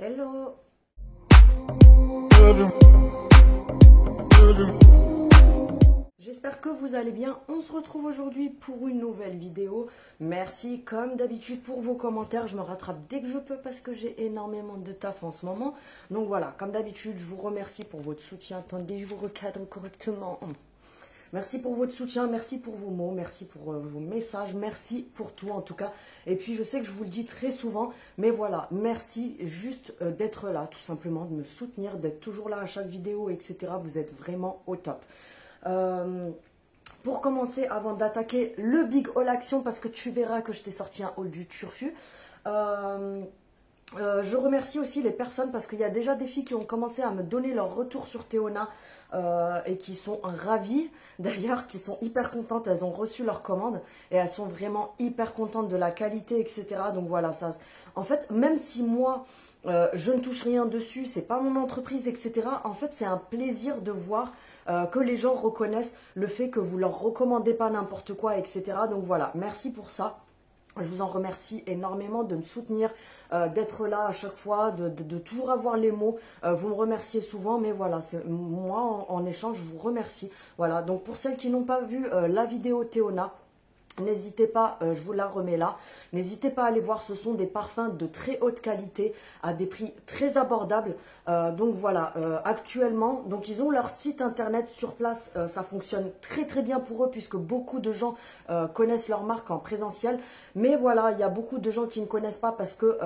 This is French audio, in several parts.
Hello. J'espère que vous allez bien. On se retrouve aujourd'hui pour une nouvelle vidéo. Merci comme d'habitude pour vos commentaires. Je me rattrape dès que je peux parce que j'ai énormément de taf en ce moment. Donc voilà, comme d'habitude, je vous remercie pour votre soutien. Attendez, je vous recadre correctement. Merci pour votre soutien, merci pour vos mots, merci pour vos messages, merci pour tout en tout cas. Et puis je sais que je vous le dis très souvent, mais voilà, merci juste d'être là, tout simplement, de me soutenir, d'être toujours là à chaque vidéo, etc. Vous êtes vraiment au top. Pour commencer, avant d'attaquer le big haul action, parce que tu verras que je t'ai sorti un haul du turfu, je remercie aussi les personnes parce qu'il y a déjà des filles qui ont commencé à me donner leur retour sur Théona et qui sont ravies d'ailleurs, qui sont hyper contentes. Elles ont reçu leur commande et elles sont vraiment hyper contentes de la qualité, etc. Donc voilà, ça. En fait, même si moi je ne touche rien dessus, c'est pas mon entreprise, etc. En fait, c'est un plaisir de voir que les gens reconnaissent le fait que vous leur recommandez pas n'importe quoi, etc. Donc voilà, merci pour ça. Je vous en remercie énormément de me soutenir, d'être là à chaque fois, de toujours avoir les mots. Vous me remerciez souvent, mais voilà, moi en échange, je vous remercie. Voilà, donc pour celles qui n'ont pas vu la vidéo Théona, n'hésitez pas, je vous la remets là. N'hésitez pas à aller voir, ce sont des parfums de très haute qualité à des prix très abordables. Donc voilà, actuellement, donc ils ont leur site internet sur place, ça fonctionne très très bien pour eux puisque beaucoup de gens connaissent leur marque en présentiel. Mais voilà, il y a beaucoup de gens qui ne connaissent pas parce que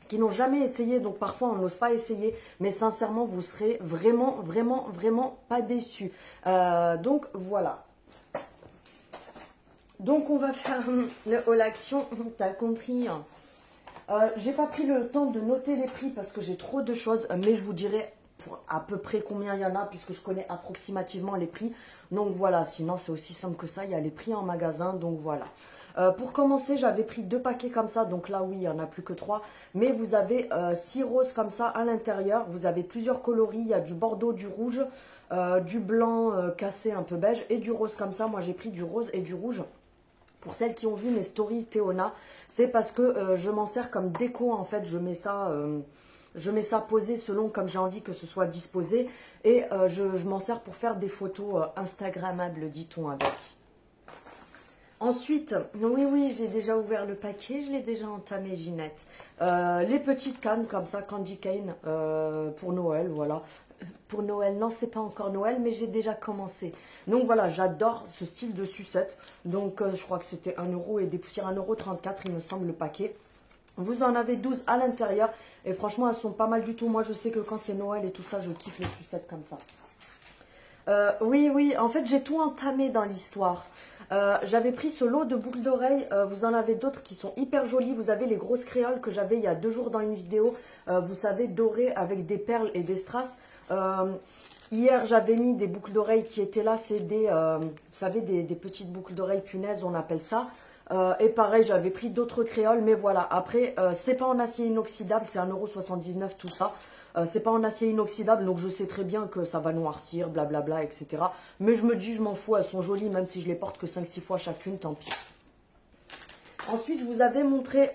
qui n'ont jamais essayé, donc parfois on n'ose pas essayer, mais sincèrement vous serez vraiment pas déçus. Donc voilà. Donc on va faire le haul action, t'as compris. J'ai pas pris le temps de noter les prix parce que j'ai trop de choses, mais je vous dirai pour à peu près combien il y en a puisque je connais approximativement les prix. Donc voilà, sinon c'est aussi simple que ça, il y a les prix en magasin, donc voilà. Pour commencer, j'avais pris 2 paquets comme ça, donc là oui, il n'y en a plus que 3. Mais vous avez 6 roses comme ça à l'intérieur, vous avez plusieurs coloris, il y a du bordeaux, du rouge, du blanc cassé un peu beige et du rose comme ça. Moi j'ai pris du rose et du rouge. Pour celles qui ont vu mes stories Théona, c'est parce que je m'en sers comme déco en fait, je mets ça posé selon comme j'ai envie que ce soit disposé. Et je m'en sers pour faire des photos Instagrammables, dit-on avec. Ensuite, oui, j'ai déjà ouvert le paquet, je l'ai déjà entamé, Ginette. Les petites cannes comme ça, candy cane, pour Noël, voilà. Pour Noël, non, c'est pas encore Noël, mais j'ai déjà commencé. Donc voilà, j'adore ce style de sucette. Donc je crois que c'était 1 euro et des poussières 1,34 €, il me semble, le paquet. Vous en avez 12 à l'intérieur et franchement, elles sont pas mal du tout. Moi, je sais que quand c'est Noël et tout ça, je kiffe les sucettes comme ça. Oui, en fait, j'ai tout entamé dans l'histoire. J'avais pris ce lot de boucles d'oreilles. Vous en avez d'autres qui sont hyper jolies. Vous avez les grosses créoles que j'avais il y a 2 jours dans une vidéo. Vous savez, dorées avec des perles et des strass. Hier, j'avais mis des boucles d'oreilles qui étaient là. C'est des, vous savez, des petites boucles d'oreilles punaises, on appelle ça. Et pareil, j'avais pris d'autres créoles. Mais voilà, après, c'est pas en acier inoxydable. C'est 1,79 € tout ça. C'est pas en acier inoxydable, donc je sais très bien que ça va noircir, blablabla, etc. Mais je me dis, je m'en fous, elles sont jolies, même si je les porte que 5-6 fois chacune, tant pis. Ensuite, je vous avais montré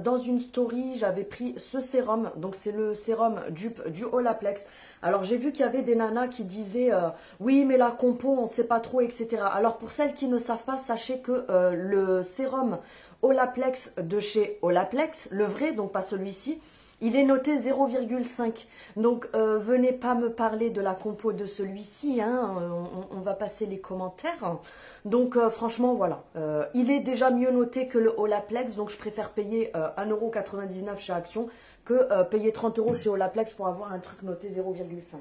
dans une story, j'avais pris ce sérum. Donc, c'est le sérum dupe du Olaplex. Alors, j'ai vu qu'il y avait des nanas qui disaient oui, mais la compo, on ne sait pas trop, etc. Alors, pour celles qui ne savent pas, sachez que le sérum Olaplex de chez Olaplex, le vrai, donc pas celui-ci, il est noté 0,5. Donc, venez pas me parler de la compo de celui-ci. Hein, on va passer les commentaires. Donc, franchement, voilà. Il est déjà mieux noté que le Olaplex. Donc, je préfère payer 1,99 € chez Action que payer 30 € chez Olaplex pour avoir un truc noté 0,5.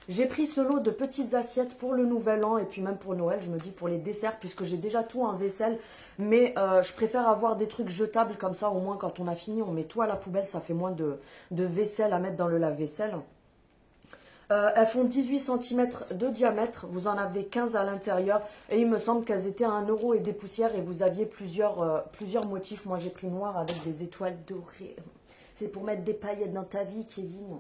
J'ai pris ce lot de petites assiettes pour le nouvel an et puis même pour Noël, je me dis pour les desserts puisque j'ai déjà tout en vaisselle. Mais je préfère avoir des trucs jetables comme ça, au moins quand on a fini, on met tout à la poubelle, ça fait moins de vaisselle à mettre dans le lave-vaisselle. Elles font 18 cm de diamètre, vous en avez 15 à l'intérieur et il me semble qu'elles étaient à 1 € et des poussières et vous aviez plusieurs motifs. Moi j'ai pris noir avec des étoiles dorées. C'est pour mettre des paillettes dans ta vie, Kevin.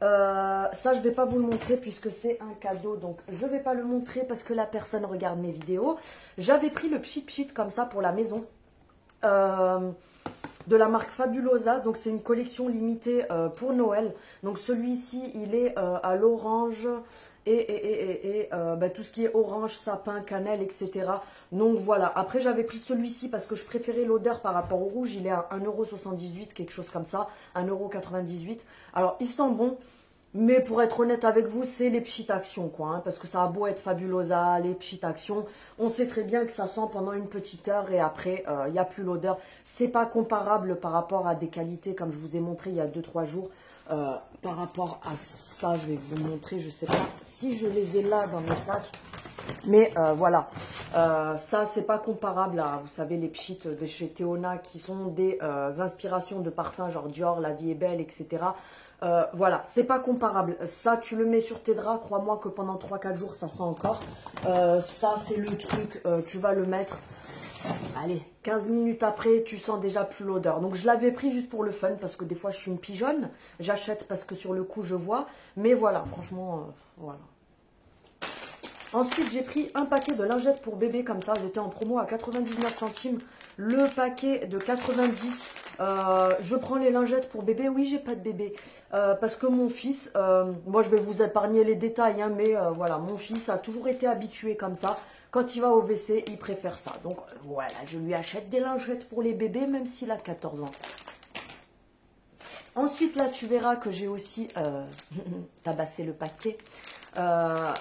Ça, je ne vais pas vous le montrer puisque c'est un cadeau. Donc, je ne vais pas le montrer parce que la personne regarde mes vidéos. J'avais pris le pchit pchit comme ça pour la maison. de la marque Fabulosa. Donc, c'est une collection limitée pour Noël. Donc, celui-ci, il est à l'orange tout ce qui est orange, sapin, cannelle, etc. Donc, voilà. Après, j'avais pris celui-ci parce que je préférais l'odeur par rapport au rouge. Il est à 1,78 €, quelque chose comme ça. 1,98 €. Alors, il sent bon. Mais pour être honnête avec vous, c'est les petites actions, quoi. Hein, parce que ça a beau être Fabulosa, les petites actions. On sait très bien que ça sent pendant une petite heure et après, il n'y a plus l'odeur. C'est pas comparable par rapport à des qualités, comme je vous ai montré il y a 2-3 jours. Par rapport à ça, je vais vous montrer. Je ne sais pas si je les ai là dans mes sacs. Mais voilà, ça c'est pas comparable à, vous savez, les pchites de chez Théona qui sont des inspirations de parfums genre Dior, La Vie est Belle, etc. Voilà, c'est pas comparable. Ça, tu le mets sur tes draps, crois-moi que pendant 3-4 jours, ça sent encore. Ça, c'est le truc, tu vas le mettre, allez, 15 minutes après, tu sens déjà plus l'odeur. Donc, je l'avais pris juste pour le fun, parce que des fois, je suis une pigeonne. J'achète parce que sur le coup, je vois. Mais voilà, franchement, voilà. Ensuite, j'ai pris un paquet de lingettes pour bébé comme ça. J'étais en promo à 99 centimes. Le paquet de 90. Je prends les lingettes pour bébé. Oui, j'ai pas de bébé. Parce que mon fils, moi je vais vous épargner les détails, hein, mais voilà, mon fils a toujours été habitué comme ça. Quand il va au WC, il préfère ça. Donc voilà, je lui achète des lingettes pour les bébés, même s'il a 14 ans. Ensuite, là, tu verras que j'ai aussi tabassé le paquet.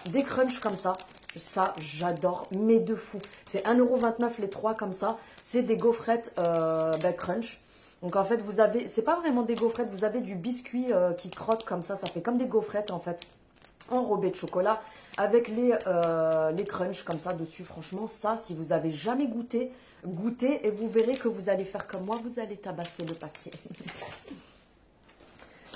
Des crunchs comme ça. Ça, j'adore, mais de fou. C'est 1,29 € les 3 comme ça. C'est des gaufrettes crunch. Donc, en fait, vous avez... C'est pas vraiment des gaufrettes. Vous avez du biscuit qui croque comme ça. Ça fait comme des gaufrettes, en fait, enrobées de chocolat. Avec les crunchs comme ça dessus. Franchement, ça, si vous avez jamais goûté, goûtez. Et vous verrez que vous allez faire comme moi. Vous allez tabasser le paquet.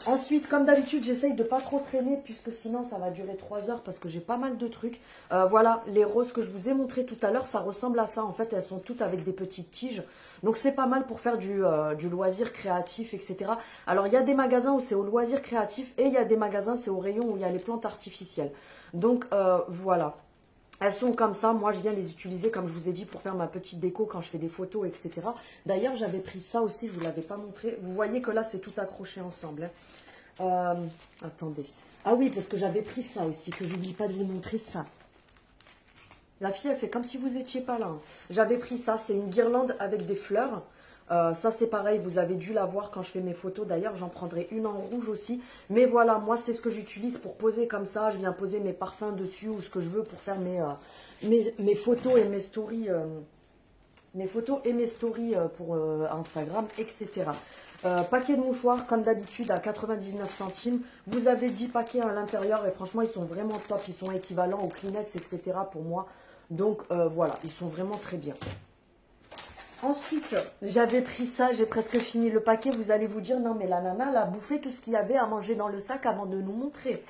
Ensuite, comme d'habitude, j'essaye de pas trop traîner puisque sinon ça va durer 3 heures parce que j'ai pas mal de trucs. Voilà, les roses que je vous ai montrées tout à l'heure, ça ressemble à ça. En fait, elles sont toutes avec des petites tiges. Donc, c'est pas mal pour faire du loisir créatif, etc. Alors, il y a des magasins où c'est au loisir créatif et il y a des magasins, c'est au rayon où il y a les plantes artificielles. Donc, voilà. Elles sont comme ça, moi je viens les utiliser comme je vous ai dit pour faire ma petite déco quand je fais des photos, etc. D'ailleurs j'avais pris ça aussi, je ne vous l'avais pas montré. Vous voyez que là c'est tout accroché ensemble. Attendez. Ah oui, parce que j'avais pris ça aussi, que j'oublie pas de vous montrer ça. La fille elle fait comme si vous n'étiez pas là. Hein. J'avais pris ça, c'est une guirlande avec des fleurs. Ça c'est pareil, vous avez dû la voir quand je fais mes photos. D'ailleurs, j'en prendrai une en rouge aussi. Mais voilà, moi c'est ce que j'utilise pour poser comme ça. Je viens poser mes parfums dessus ou ce que je veux pour faire mes photos et mes stories. Pour Instagram, etc. Paquet de mouchoirs, comme d'habitude, à 99 centimes. Vous avez 10 paquets à l'intérieur et franchement, ils sont vraiment top. Ils sont équivalents aux Kleenex, etc. pour moi. Donc voilà, ils sont vraiment très bien. Ensuite, j'avais pris ça, j'ai presque fini le paquet. Vous allez vous dire, non mais la nana, elle a bouffé tout ce qu'il y avait à manger dans le sac avant de nous montrer.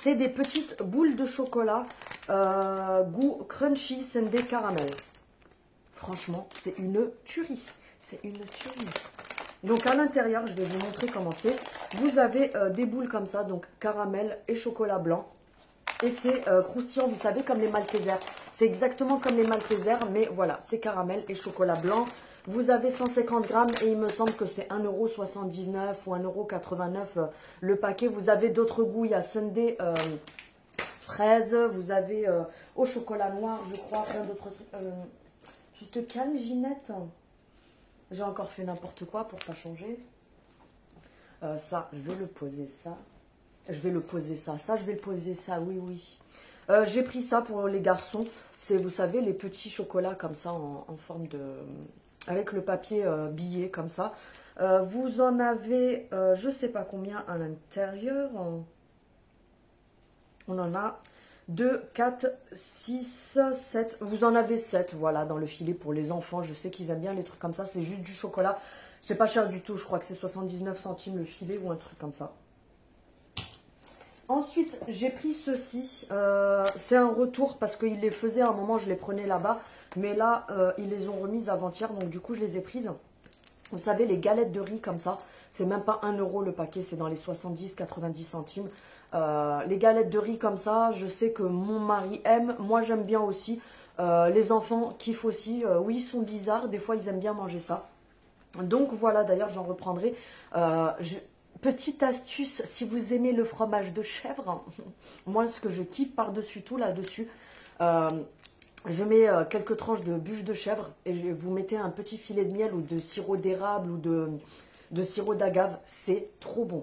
C'est des petites boules de chocolat, goût crunchy, sundae caramel. Franchement, c'est une tuerie. C'est une tuerie. Donc à l'intérieur, je vais vous montrer comment c'est. Vous avez des boules comme ça, donc caramel et chocolat blanc. Et c'est croustillant, vous savez, comme les Maltesers. C'est exactement comme les Maltesers, mais voilà, c'est caramel et chocolat blanc. Vous avez 150 grammes et il me semble que c'est 1,79 € ou 1,89 € le paquet. Vous avez d'autres goûts, il y a sundae fraise, vous avez au chocolat noir, je crois, plein d'autres trucs. Tu te calmes, Ginette? J'ai encore fait n'importe quoi pour pas changer. Ça, je vais le poser ça. Je vais le poser ça. Ça, je vais le poser ça, oui, oui. J'ai pris ça pour les garçons. C'est, vous savez, les petits chocolats comme ça en forme de... avec le papier billet comme ça. Vous en avez, je sais pas combien à l'intérieur. On en a 2, 4, 6, 7. Vous en avez 7, voilà, dans le filet pour les enfants. Je sais qu'ils aiment bien les trucs comme ça. C'est juste du chocolat. C'est pas cher du tout. Je crois que c'est 79 centimes le filet ou un truc comme ça. Ensuite, j'ai pris ceci. C'est un retour parce qu'ils les faisaient à un moment, je les prenais là-bas. Mais là, ils les ont remises avant-hier. Donc, du coup, je les ai prises. Vous savez, les galettes de riz comme ça. C'est même pas 1 € le paquet. C'est dans les 70-90 centimes. Les galettes de riz comme ça, je sais que mon mari aime. Moi, j'aime bien aussi. Les enfants kiffent aussi. Oui, ils sont bizarres. Des fois, ils aiment bien manger ça. Donc voilà, d'ailleurs, j'en reprendrai. Petite astuce, si vous aimez le fromage de chèvre, moi, ce que je kiffe par-dessus tout là-dessus, je mets quelques tranches de bûche de chèvre et vous mettez un petit filet de miel ou de sirop d'érable ou de sirop d'agave. C'est trop bon.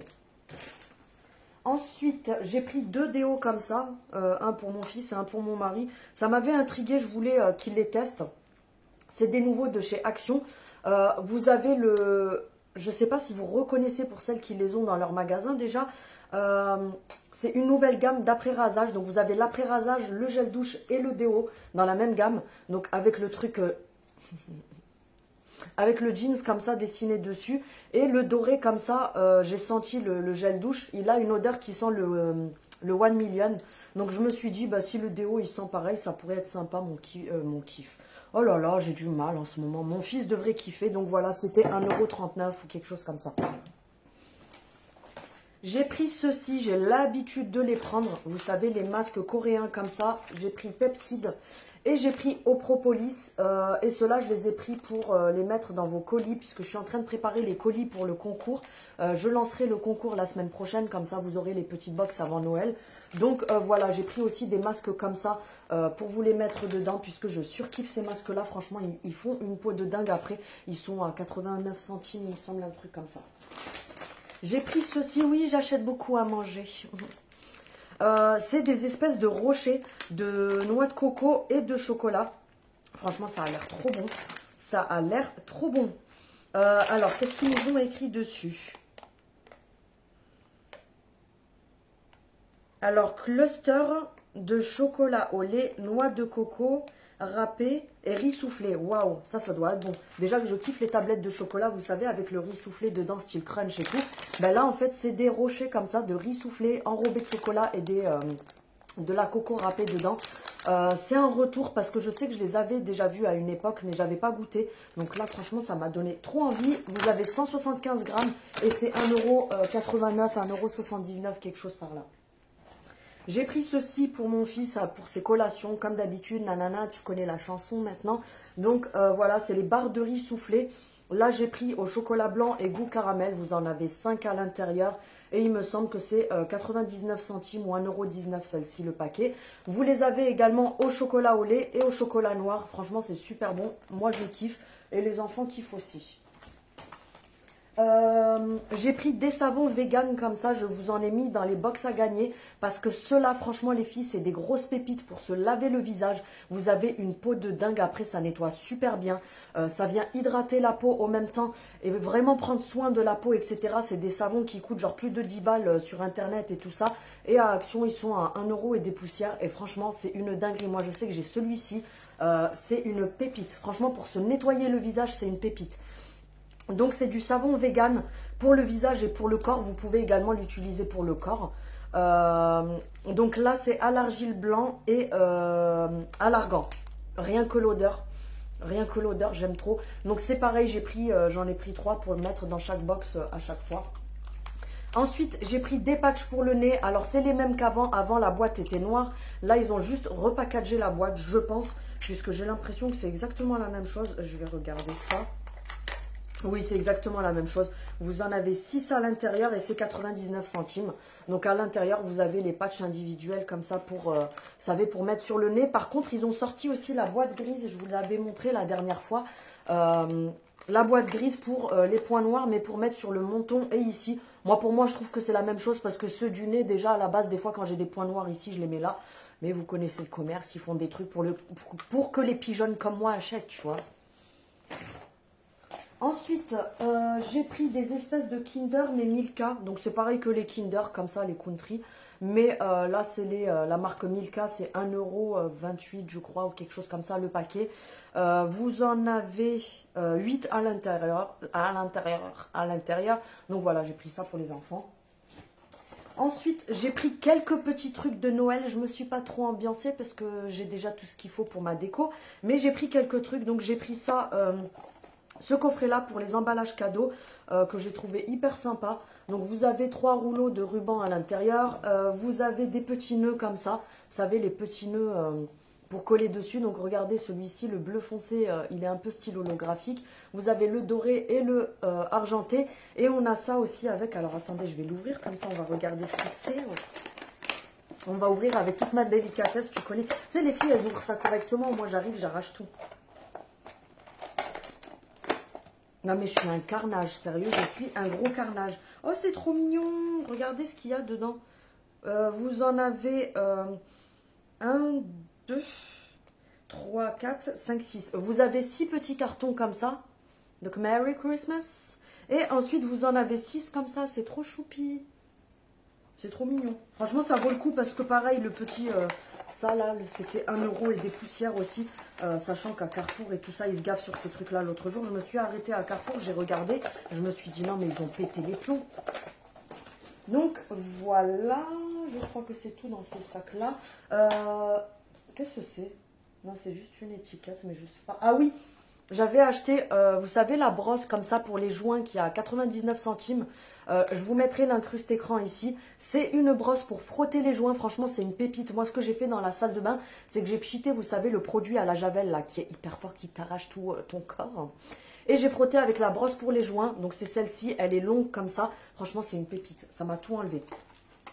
Ensuite, j'ai pris 2 déos comme ça, un pour mon fils et un pour mon mari. Ça m'avait intrigué, je voulais qu'il les teste. C'est des nouveaux de chez Action. Vous avez le... Je ne sais pas si vous reconnaissez pour celles qui les ont dans leur magasin déjà. C'est une nouvelle gamme d'après-rasage. Donc vous avez l'après-rasage, le gel douche et le déo dans la même gamme. Donc avec le truc... avec le jeans comme ça dessiné dessus. Et le doré comme ça, j'ai senti le gel douche. Il a une odeur qui sent le 1 million. Donc je me suis dit, bah, si le déo il sent pareil, ça pourrait être sympa mon kiff. Oh là là, j'ai du mal en ce moment. Mon fils devrait kiffer. Donc voilà, c'était 1,39 € ou quelque chose comme ça. J'ai pris ceci, j'ai l'habitude de les prendre. Vous savez, les masques coréens comme ça. J'ai pris Peptide et j'ai pris Eau Propolis. Et ceux-là, je les ai pris pour les mettre dans vos colis puisque je suis en train de préparer les colis pour le concours. Je lancerai le concours la semaine prochaine. Comme ça, vous aurez les petites box avant Noël. Donc voilà, j'ai pris aussi des masques comme ça pour vous les mettre dedans puisque je surkiffe ces masques-là. Franchement, ils font une peau de dingue après. Ils sont à 89 centimes, il me semble, un truc comme ça. J'ai pris ceci, oui, j'achète beaucoup à manger. C'est des espèces de rochers de noix de coco et de chocolat. Franchement, ça a l'air trop bon. Ça a l'air trop bon. Alors, qu'est-ce qu'ils nous ont écrit dessus? Alors, cluster de chocolat au lait, noix de coco, râpé et riz soufflé. Waouh, ça doit être bon. Déjà que je kiffe les tablettes de chocolat, vous savez, avec le riz soufflé dedans, style crunch et tout. Ben là, en fait, c'est des rochers comme ça, de riz soufflé, enrobé de chocolat et de la coco râpée dedans. C'est un retour parce que je sais que je les avais déjà vus à une époque, mais j'avais pas goûté. Donc là, franchement, ça m'a donné trop envie. Vous avez 175 grammes et c'est 1,89 €, 1,79 € quelque chose par là. J'ai pris ceci pour mon fils, pour ses collations, comme d'habitude, nanana, tu connais la chanson maintenant. Donc voilà, c'est les barres de riz soufflées. Là, j'ai pris au chocolat blanc et goût caramel, vous en avez 5 à l'intérieur. Et il me semble que c'est 99 centimes ou 1,19 € celle-ci, le paquet. Vous les avez également au chocolat au lait et au chocolat noir. Franchement, c'est super bon. Moi, je kiffe et les enfants kiffent aussi. J'ai pris des savons vegan comme ça, je vous en ai mis dans les box à gagner parce que ceux-là, franchement les filles, c'est des grosses pépites pour se laver le visage. Vous avez une peau de dingue, après ça nettoie super bien, ça vient hydrater la peau au même temps et vraiment prendre soin de la peau, etc. C'est des savons qui coûtent genre plus de 10 balles sur internet et tout ça, et à Action ils sont à 1 € et des poussières et franchement c'est une dinguerie. Moi je sais que j'ai celui-ci, c'est une pépite, franchement pour se nettoyer le visage c'est une pépite. Donc c'est du savon vegan pour le visage et pour le corps. Vous pouvez également l'utiliser pour le corps. Donc là c'est à l'argile blanc et à l'argan. Rien que l'odeur. Rien que l'odeur, j'aime trop. Donc c'est pareil, j'en ai pris 3 pour le mettre dans chaque box à chaque fois. Ensuite, j'ai pris des patchs pour le nez. Alors, c'est les mêmes qu'avant. Avant, la boîte était noire. Là, ils ont juste repackagé la boîte, je pense. Puisque j'ai l'impression que c'est exactement la même chose. Je vais regarder ça. Oui, c'est exactement la même chose. Vous en avez 6 à l'intérieur et c'est 99 centimes. Donc à l'intérieur, vous avez les patchs individuels comme ça pour, vous savez, pour mettre sur le nez. Par contre, ils ont sorti aussi la boîte grise. Je vous l'avais montré la dernière fois. La boîte grise pour les points noirs, mais pour mettre sur le menton et ici. Pour moi, je trouve que c'est la même chose parce que ceux du nez, déjà à la base, des fois quand j'ai des points noirs ici, je les mets là. Mais vous connaissez le commerce, ils font des trucs pour que les pigeonnes comme moi achètent, tu vois. Ensuite, j'ai pris des espèces de Kinder, mais Milka. Donc, c'est pareil que les Kinder, comme ça, les Country. Mais là, c'est la marque Milka, c'est 1,28 € je crois, ou quelque chose comme ça, le paquet. Vous en avez 8 à l'intérieur. Donc, voilà, j'ai pris ça pour les enfants. Ensuite, j'ai pris quelques petits trucs de Noël. Je ne me suis pas trop ambiancée parce que j'ai déjà tout ce qu'il faut pour ma déco. Mais j'ai pris quelques trucs. Donc, j'ai pris ça... ce coffret-là pour les emballages cadeaux que j'ai trouvé hyper sympa. Donc vous avez 3 rouleaux de ruban à l'intérieur. Vous avez des petits nœuds comme ça. Vous savez, les petits nœuds pour coller dessus. Donc regardez celui-ci, le bleu foncé, il est un peu style holographique. Vous avez le doré et le argenté. Et on a ça aussi avec, alors attendez, je vais l'ouvrir, comme ça on va regarder ce que c'est. On va ouvrir avec toute ma délicatesse, tu connais. Tu sais, les filles, elles ouvrent ça correctement. Moi, j'arrive, j'arrache tout. Non, mais je suis un carnage, sérieux, je suis un gros carnage. Oh, c'est trop mignon. Regardez ce qu'il y a dedans. Vous en avez 1, 2, 3, 4, 5, 6. Vous avez 6 petits cartons comme ça. Donc, Merry Christmas. Et ensuite, vous en avez 6 comme ça. C'est trop choupi. C'est trop mignon. Franchement, ça vaut le coup parce que pareil, le petit, ça là, c'était 1 € et des poussières aussi. Sachant qu'à Carrefour et tout ça, ils se gavent sur ces trucs-là. L'autre jour, je me suis arrêtée à Carrefour, j'ai regardé. Je me suis dit, non, mais ils ont pété les plombs. Donc, voilà. Je crois que c'est tout dans ce sac-là. Qu'est-ce que c'est? Non, c'est juste une étiquette, mais je sais pas. Ah oui, j'avais acheté, vous savez, la brosse comme ça pour les joints qui est à 99 centimes. Je vous mettrai l'incruste écran ici. C'est une brosse pour frotter les joints. Franchement, c'est une pépite. Moi, ce que j'ai fait dans la salle de bain, c'est que j'ai pchité, vous savez, le produit à la javel, là, qui est hyper fort, qui t'arrache tout ton corps. Et j'ai frotté avec la brosse pour les joints. Donc, c'est celle-ci. Elle est longue comme ça. Franchement, c'est une pépite. Ça m'a tout enlevé.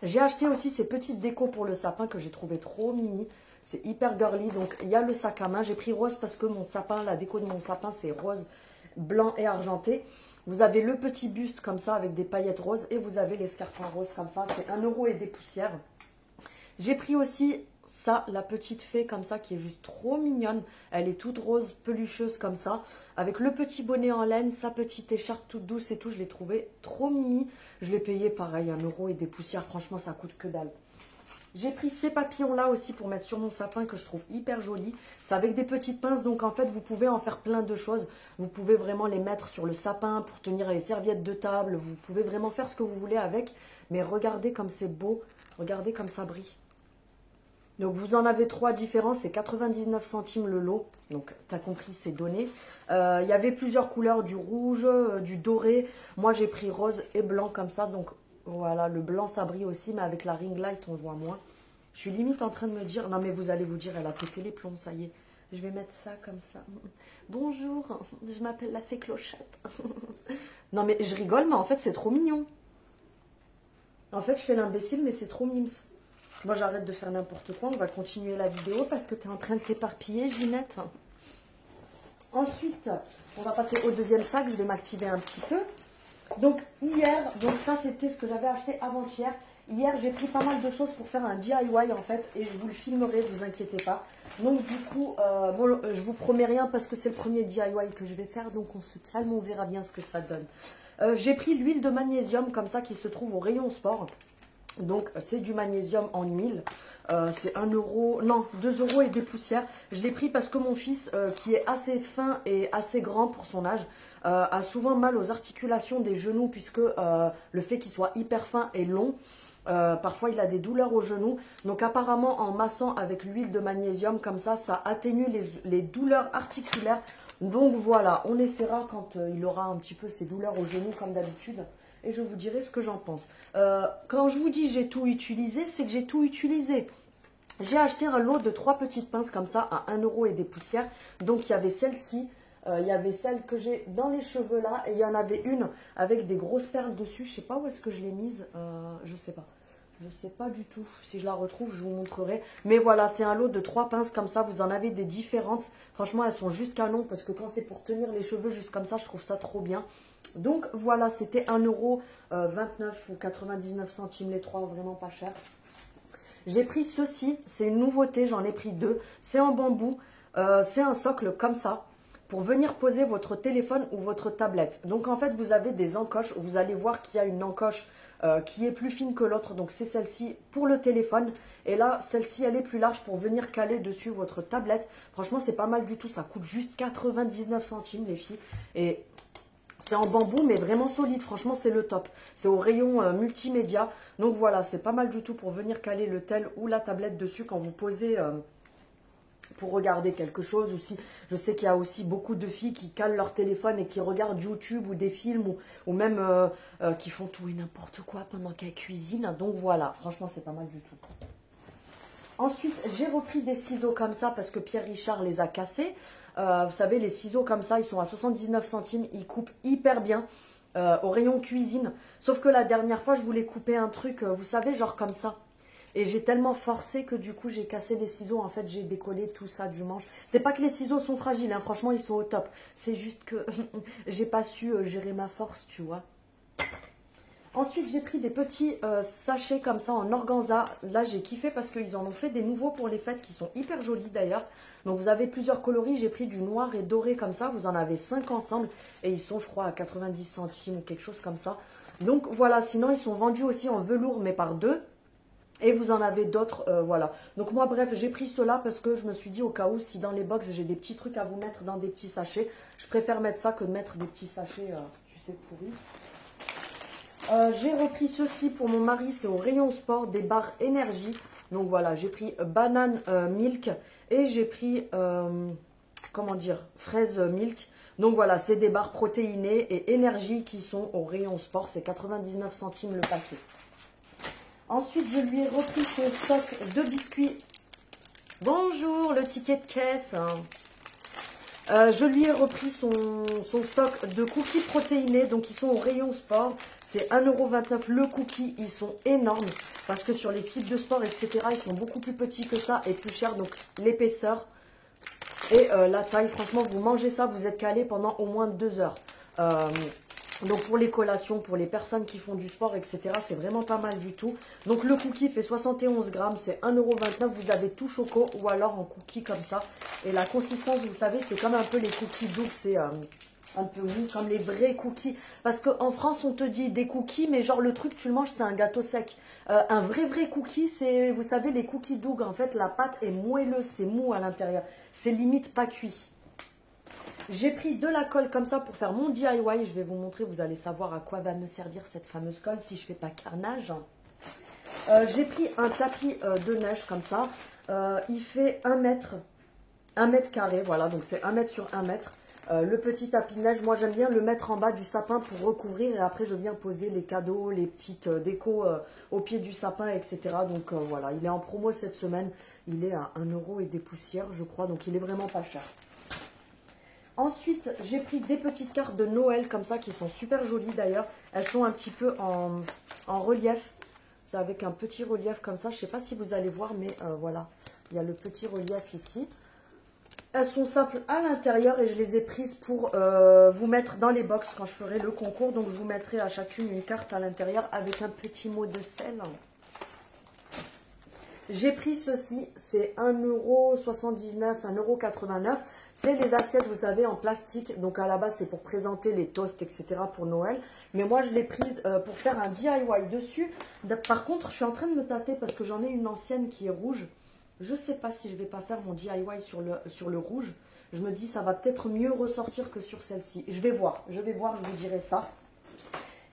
J'ai acheté aussi ces petites décos pour le sapin que j'ai trouvé trop mimi. C'est hyper girly. Donc, il y a le sac à main. J'ai pris rose parce que mon sapin, la déco de mon sapin, c'est rose, blanc et argenté. Vous avez le petit buste comme ça avec des paillettes roses et vous avez l'escarpin rose comme ça. C'est 1 € et des poussières. J'ai pris aussi ça, la petite fée comme ça qui est juste trop mignonne. Elle est toute rose, pelucheuse comme ça. Avec le petit bonnet en laine, sa petite écharpe toute douce et tout. Je l'ai trouvé trop mimi. Je l'ai payé pareil, 1 € et des poussières. Franchement, ça coûte que dalle. J'ai pris ces papillons-là aussi pour mettre sur mon sapin que je trouve hyper joli. C'est avec des petites pinces, donc en fait, vous pouvez en faire plein de choses. Vous pouvez vraiment les mettre sur le sapin pour tenir les serviettes de table. Vous pouvez vraiment faire ce que vous voulez avec. Mais regardez comme c'est beau. Regardez comme ça brille. Donc, vous en avez 3 différents. C'est 99 centimes le lot. Donc, tu as compris, c'est donné. Il y avait plusieurs couleurs, du rouge, du doré. Moi, j'ai pris rose et blanc comme ça. Donc, voilà, le blanc, ça brille aussi. Mais avec la ring light, on voit moins. Je suis limite en train de me dire... Non, mais vous allez vous dire, elle a pété les plombs, ça y est. Je vais mettre ça comme ça. Bonjour, je m'appelle la fée clochette. Non, mais je rigole, mais en fait, c'est trop mignon. En fait, je fais l'imbécile, mais c'est trop mimes. Moi, j'arrête de faire n'importe quoi. On va continuer la vidéo parce que tu es en train de t'éparpiller, Ginette. Ensuite, on va passer au deuxième sac. Je vais m'activer un petit peu. Donc, hier, donc ça, c'était ce que j'avais acheté avant-hier. Hier, j'ai pris pas mal de choses pour faire un DIY, en fait. Et je vous le filmerai, ne vous inquiétez pas. Donc, du coup, bon, je vous promets rien parce que c'est le premier DIY que je vais faire. Donc, on se calme, on verra bien ce que ça donne. J'ai pris l'huile de magnésium, comme ça, qui se trouve au rayon sport. Donc, c'est du magnésium en huile. C'est 1 €, non, 2 € et des poussières. Je l'ai pris parce que mon fils, qui est assez fin et assez grand pour son âge, a souvent mal aux articulations des genoux puisque le fait qu'il soit hyper fin et long, parfois il a des douleurs aux genoux. Donc, apparemment, en massant avec l'huile de magnésium, comme ça atténue les douleurs articulaires. Donc, voilà, on essaiera quand il aura un petit peu ses douleurs aux genoux comme d'habitude. Et je vous dirai ce que j'en pense. Quand je vous dis j'ai tout utilisé, c'est que j'ai tout utilisé. J'ai acheté un lot de 3 petites pinces comme ça à 1 € et des poussières. Donc il y avait celle-ci, il y avait celle que j'ai dans les cheveux là. Et il y en avait une avec des grosses perles dessus. Je ne sais pas où est-ce que je l'ai mise. Je ne sais pas. Je ne sais pas du tout. Si je la retrouve, je vous montrerai. Mais voilà, c'est un lot de 3 pinces comme ça. Vous en avez des différentes. Franchement, elles sont juste canon parce que quand c'est pour tenir les cheveux juste comme ça, je trouve ça trop bien. Donc voilà, c'était 1 € 29 ou 99 centimes les 3, vraiment pas cher. J'ai pris ceci, c'est une nouveauté, j'en ai pris 2. C'est en bambou, c'est un socle comme ça pour venir poser votre téléphone ou votre tablette. Donc en fait, vous avez des encoches, vous allez voir qu'il y a une encoche qui est plus fine que l'autre. Donc c'est celle-ci pour le téléphone. Et là, celle-ci, elle est plus large pour venir caler dessus votre tablette. Franchement, c'est pas mal du tout. Ça coûte juste 99 centimes, les filles. Et c'est en bambou, mais vraiment solide. Franchement, c'est le top. C'est au rayon multimédia. Donc voilà, c'est pas mal du tout pour venir caler le tel ou la tablette dessus quand vous posez pour regarder quelque chose. Ou si, je sais qu'il y a aussi beaucoup de filles qui calent leur téléphone et qui regardent YouTube ou des films ou même qui font tout et n'importe quoi pendant qu'elles cuisinent. Donc voilà, franchement, c'est pas mal du tout. Ensuite, j'ai repris des ciseaux comme ça parce que Pierre Richard les a cassés. Vous savez, les ciseaux comme ça, ils sont à 79 centimes. Ils coupent hyper bien au rayon cuisine. Sauf que la dernière fois, je voulais couper un truc, vous savez, genre comme ça. Et j'ai tellement forcé que du coup, j'ai cassé les ciseaux. En fait, j'ai décollé tout ça du manche. C'est pas que les ciseaux sont fragiles, hein. Franchement, ils sont au top. C'est juste que j'ai pas su gérer ma force, tu vois. Ensuite, j'ai pris des petits sachets comme ça en organza. Là, j'ai kiffé parce qu'ils en ont fait des nouveaux pour les fêtes qui sont hyper jolis d'ailleurs. Donc, vous avez plusieurs coloris. J'ai pris du noir et doré comme ça. Vous en avez 5 ensemble. Et ils sont, je crois, à 90 centimes ou quelque chose comme ça. Donc, voilà. Sinon, ils sont vendus aussi en velours, mais par deux. Et vous en avez d'autres, voilà. Donc moi, bref, j'ai pris cela parce que je me suis dit au cas où, si dans les box, j'ai des petits trucs à vous mettre dans des petits sachets. Je préfère mettre ça que de mettre des petits sachets, tu sais, pourris. J'ai repris ceci pour mon mari, c'est au rayon sport, des barres énergie. Donc voilà, j'ai pris banane milk et j'ai pris, comment dire, fraise milk. Donc voilà, c'est des barres protéinées et énergie qui sont au rayon sport. C'est 99 centimes le paquet. Ensuite, je lui ai repris son stock de biscuits. Bonjour, le ticket de caisse. Je lui ai repris son stock de cookies protéinés. Donc, ils sont au rayon sport. C'est 1,29 € le cookie. Ils sont énormes. Parce que sur les sites de sport, etc., ils sont beaucoup plus petits que ça et plus chers. Donc, l'épaisseur et la taille. Franchement, vous mangez ça, vous êtes calé pendant au moins 2 heures. Donc pour les collations, pour les personnes qui font du sport, etc., c'est vraiment pas mal du tout. Donc le cookie fait 71 grammes, c'est 1,29 €. Vous avez tout choco ou alors en cookie comme ça. Et la consistance, vous savez, c'est comme un peu les cookies doux, c'est un peu mou, comme les vrais cookies. Parce qu'en France, on te dit des cookies, mais genre le truc, tu le manges, c'est un gâteau sec. Un vrai cookie, c'est, vous savez, les cookies doux. En fait, la pâte est moelleuse, c'est mou à l'intérieur. C'est limite pas cuit. J'ai pris de la colle comme ça pour faire mon DIY. Je vais vous montrer, vous allez savoir à quoi va me servir cette fameuse colle si je ne fais pas carnage. J'ai pris un tapis de neige comme ça. Il fait 1 mètre carré. Voilà, donc c'est 1 mètre sur 1 mètre. Le petit tapis de neige, moi j'aime bien le mettre en bas du sapin pour recouvrir. Et après je viens poser les cadeaux, les petites décos au pied du sapin, etc. Donc voilà, il est en promo cette semaine. Il est à 1 € et des poussières, je crois. Donc il est vraiment pas cher. Ensuite, j'ai pris des petites cartes de Noël comme ça qui sont super jolies d'ailleurs. Elles sont un petit peu en relief. C'est avec un petit relief comme ça. Je ne sais pas si vous allez voir, mais voilà. Il y a le petit relief ici. Elles sont simples à l'intérieur et je les ai prises pour vous mettre dans les box quand je ferai le concours. Donc, je vous mettrai à chacune une carte à l'intérieur avec un petit mot de sel. J'ai pris ceci, c'est 1,79 €, 1,89 €. C'est les assiettes, vous savez, en plastique. Donc à la base, c'est pour présenter les toasts, etc. pour Noël. Mais moi, je l'ai prise pour faire un DIY dessus. Par contre, je suis en train de me tâter parce que j'en ai une ancienne qui est rouge. Je ne sais pas si je ne vais pas faire mon DIY sur le rouge. Je me dis, ça va peut-être mieux ressortir que sur celle-ci. Je vais voir, je vous dirai ça.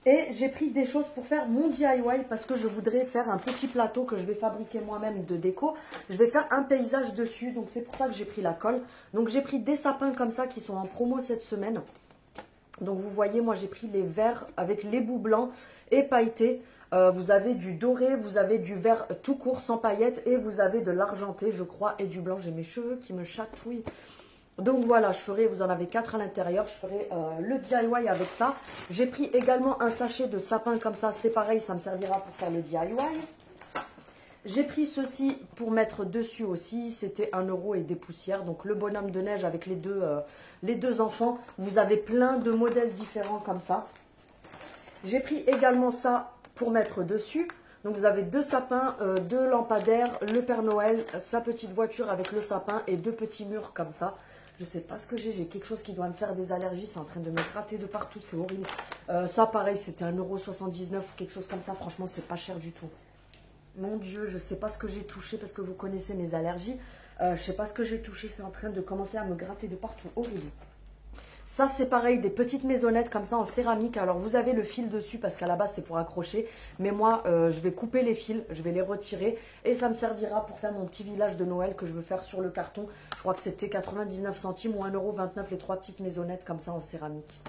Et j'ai pris des choses pour faire mon DIY parce que je voudrais faire un petit plateau que je vais fabriquer moi-même de déco. Je vais faire un paysage dessus, donc c'est pour ça que j'ai pris la colle. Donc j'ai pris des sapins comme ça qui sont en promo cette semaine. Donc vous voyez, moi j'ai pris les verts avec les bouts blancs et pailletés. Vous avez du doré, vous avez du vert tout court sans paillettes et vous avez de l'argenté, je crois, et du blanc. J'ai mes cheveux qui me chatouillent. Donc voilà, je ferai, vous en avez 4 à l'intérieur, je ferai le DIY avec ça. J'ai pris également un sachet de sapin comme ça, c'est pareil, ça me servira pour faire le DIY. J'ai pris ceci pour mettre dessus aussi, c'était 1 € et des poussières. Donc le bonhomme de neige avec les deux enfants, vous avez plein de modèles différents comme ça. J'ai pris également ça pour mettre dessus. Donc vous avez 2 sapins, 2 lampadaires, le Père Noël, sa petite voiture avec le sapin et 2 petits murs comme ça. Je ne sais pas ce que j'ai quelque chose qui doit me faire des allergies, c'est en train de me gratter de partout, c'est horrible. Ça pareil, c'était 1,79 € ou quelque chose comme ça, franchement c'est pas cher du tout. Mon Dieu, je ne sais pas ce que j'ai touché parce que vous connaissez mes allergies. Je ne sais pas ce que j'ai touché, c'est en train de commencer à me gratter de partout, horrible. Ça, c'est pareil, des petites maisonnettes comme ça en céramique. Alors, vous avez le fil dessus parce qu'à la base, c'est pour accrocher. Mais moi, je vais couper les fils, je vais les retirer. Et ça me servira pour faire mon petit village de Noël que je veux faire sur le carton. Je crois que c'était 99 centimes ou 1,29 € les 3 petites maisonnettes comme ça en céramique.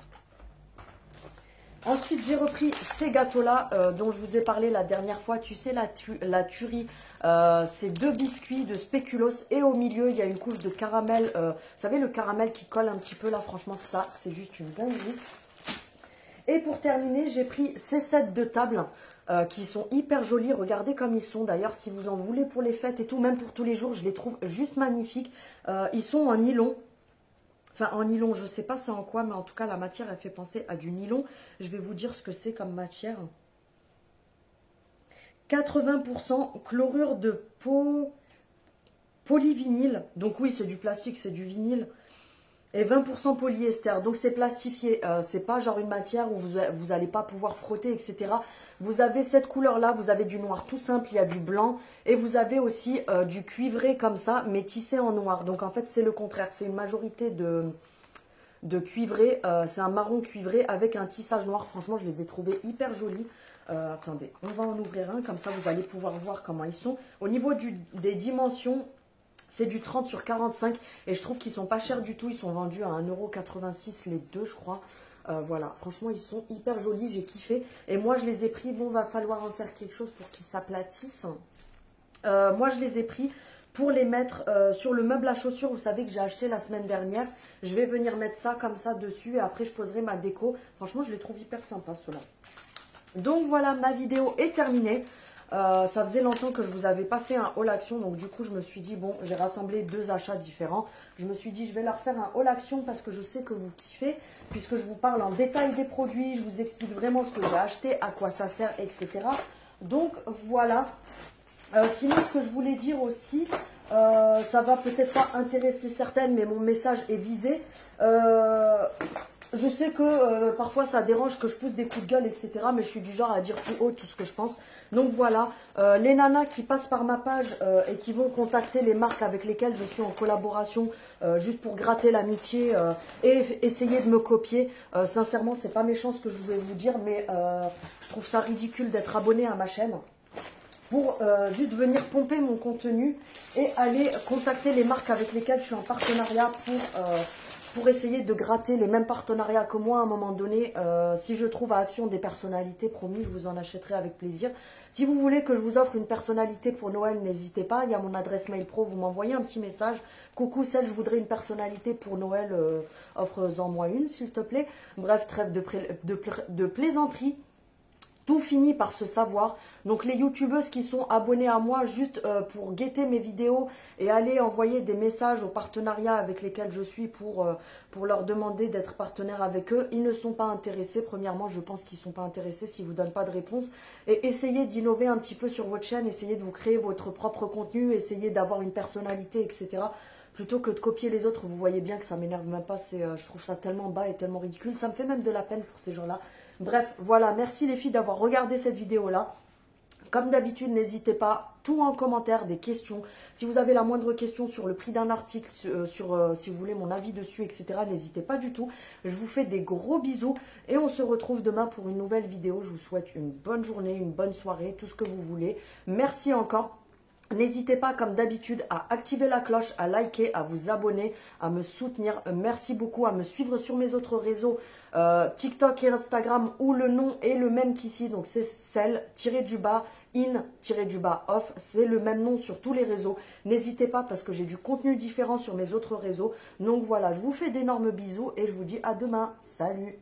Ensuite, j'ai repris ces gâteaux-là dont je vous ai parlé la dernière fois. Tu sais, la tuerie, c'est 2 biscuits de spéculoos et au milieu, il y a une couche de caramel. Vous savez, le caramel qui colle un petit peu là, franchement, ça, c'est juste une dinguerie. Et pour terminer, j'ai pris ces sets de table qui sont hyper jolis. Regardez comme ils sont. D'ailleurs, si vous en voulez pour les fêtes et tout, même pour tous les jours, je les trouve juste magnifiques. Ils sont en nylon. Enfin, en nylon, je ne sais pas c'est en quoi, mais en tout cas, la matière, elle fait penser à du nylon. Je vais vous dire ce que c'est comme matière. 80% chlorure de polyvinyle. Donc oui, c'est du plastique, c'est du vinyle. Et 20% polyester. Donc c'est plastifié. C'est pas genre une matière où vous n'allez pas pouvoir frotter, etc. Vous avez cette couleur-là. Vous avez du noir tout simple. Il y a du blanc. Et vous avez aussi du cuivré comme ça, mais tissé en noir. Donc en fait, c'est le contraire. C'est une majorité de cuivré. C'est un marron cuivré avec un tissage noir. Franchement, je les ai trouvés hyper jolis. Attendez, on va en ouvrir un. Comme ça, vous allez pouvoir voir comment ils sont. Au niveau des dimensions... C'est du 30 sur 45 et je trouve qu'ils sont pas chers du tout. Ils sont vendus à 1,86 € les deux, je crois. Voilà, franchement, ils sont hyper jolis. J'ai kiffé. Et moi, je les ai pris. Bon, va falloir en faire quelque chose pour qu'ils s'aplatissent. Moi, je les ai pris pour les mettre sur le meuble à chaussures. Vous savez que j'ai acheté la semaine dernière. Je vais venir mettre ça comme ça dessus et après, je poserai ma déco. Franchement, je les trouve hyper sympas, ceux-là. Donc, voilà, ma vidéo est terminée. Ça faisait longtemps que je vous avais pas fait un haul action, donc du coup je me suis dit bon, j'ai rassemblé 2 achats différents. Je me suis dit je vais leur faire un haul action parce que je sais que vous kiffez, puisque je vous parle en détail des produits, je vous explique vraiment ce que j'ai acheté, à quoi ça sert, etc. Donc voilà. Sinon ce que je voulais dire aussi, ça va peut-être pas intéresser certaines, mais mon message est visé. Je sais que parfois ça dérange que je pousse des coups de gueule, etc. Mais je suis du genre à dire plus haut tout ce que je pense. Donc voilà, les nanas qui passent par ma page et qui vont contacter les marques avec lesquelles je suis en collaboration juste pour gratter l'amitié et essayer de me copier. Sincèrement, c'est pas méchant ce que je voulais vous dire, mais je trouve ça ridicule d'être abonné à ma chaîne pour juste venir pomper mon contenu et aller contacter les marques avec lesquelles je suis en partenariat pour essayer de gratter les mêmes partenariats que moi à un moment donné. Si je trouve à Action des personnalités, promis, je vous en achèterai avec plaisir. Si vous voulez que je vous offre une personnalité pour Noël, n'hésitez pas. Il y a mon adresse mail pro, vous m'envoyez un petit message. Coucou, je voudrais une personnalité pour Noël, offre-en moi une, s'il te plaît. Bref, trêve de plaisanterie. Tout finit par se savoir. Donc les youtubeuses qui sont abonnées à moi juste pour guetter mes vidéos et aller envoyer des messages aux partenariats avec lesquels je suis pour leur demander d'être partenaire avec eux, ils ne sont pas intéressés. Premièrement, je pense qu'ils ne sont pas intéressés s'ils ne vous donnent pas de réponse. Et essayez d'innover un petit peu sur votre chaîne, essayez de vous créer votre propre contenu, essayez d'avoir une personnalité, etc. Plutôt que de copier les autres. Vous voyez bien que ça m'énerve même pas. Je trouve ça tellement bas et tellement ridicule. Ça me fait même de la peine pour ces gens-là. Bref, voilà, merci les filles d'avoir regardé cette vidéo-là. Comme d'habitude, n'hésitez pas, tout en commentaire, des questions. Si vous avez la moindre question sur le prix d'un article, si vous voulez mon avis dessus, etc., n'hésitez pas du tout. Je vous fais des gros bisous et on se retrouve demain pour une nouvelle vidéo. Je vous souhaite une bonne journée, une bonne soirée, tout ce que vous voulez. Merci encore. N'hésitez pas, comme d'habitude, à activer la cloche, à liker, à vous abonner, à me soutenir. Merci beaucoup, à me suivre sur mes autres réseaux, TikTok et Instagram, où le nom est le même qu'ici. Donc, c'est celle-in-off. C'est le même nom sur tous les réseaux. N'hésitez pas parce que j'ai du contenu différent sur mes autres réseaux. Donc, voilà, je vous fais d'énormes bisous et je vous dis à demain. Salut!